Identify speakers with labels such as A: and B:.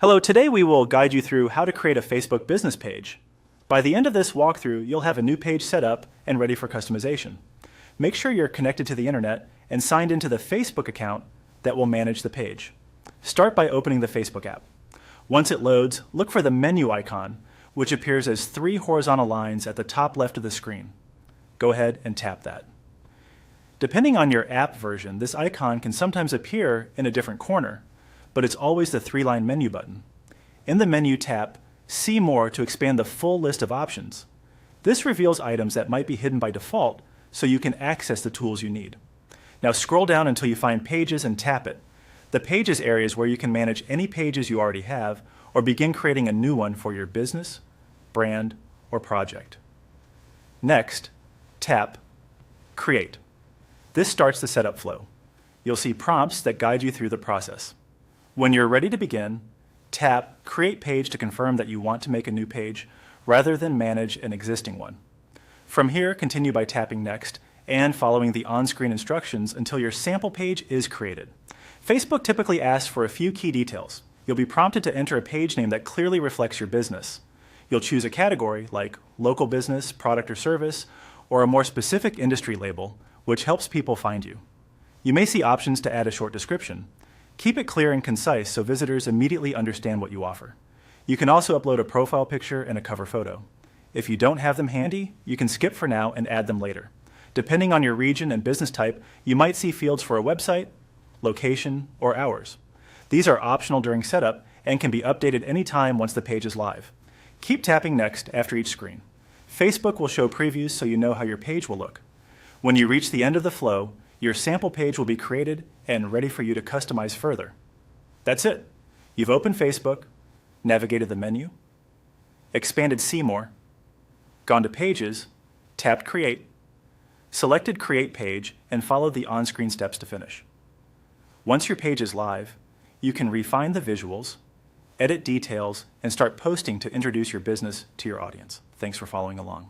A: Hello, today we will guide you through how to create a Facebook business page. By the end of this walkthrough, you'll have a new page set up and ready for customization. Make sure you're connected to the internet and signed into the Facebook account that will manage the page. Start by opening the Facebook app. Once it loads, look for the menu icon, which appears as 3 horizontal lines at the top left of the screen. Go ahead and tap that. Depending on your app version, this icon can sometimes appear in a different corner, but it's always the 3-line menu button. In the menu, tap See More to expand the full list of options. This reveals items that might be hidden by default, so you can access the tools you need. Now scroll down until you find Pages and tap it. The Pages area is where you can manage any pages you already have or begin creating a new one for your business, brand, or project. Next, tap Create. This starts the setup flow. You'll see prompts that guide you through the process. When you're ready to begin, tap Create Page to confirm that you want to make a new page rather than manage an existing one. From here, continue by tapping Next and following the on-screen instructions until your sample page is created. Facebook typically asks for a few key details. You'll be prompted to enter a page name that clearly reflects your business. You'll choose a category like local business, product or service, or a more specific industry label, which helps people find you. You may see options to add a short description. Keep it clear and concise so visitors immediately understand what you offer. You can also upload a profile picture and a cover photo. If you don't have them handy, you can skip for now and add them later. Depending on your region and business type, you might see fields for a website, location, or hours. These are optional during setup and can be updated anytime once the page is live. Keep tapping Next after each screen. Facebook will show previews so you know how your page will look. When you reach the end of the flow, your sample page will be created and ready for you to customize further. That's it. You've opened Facebook, navigated the menu, expanded See More, gone to Pages, tapped Create, selected Create Page, and followed the on-screen steps to finish. Once your page is live, you can refine the visuals, edit details, and start posting to introduce your business to your audience. Thanks for following along.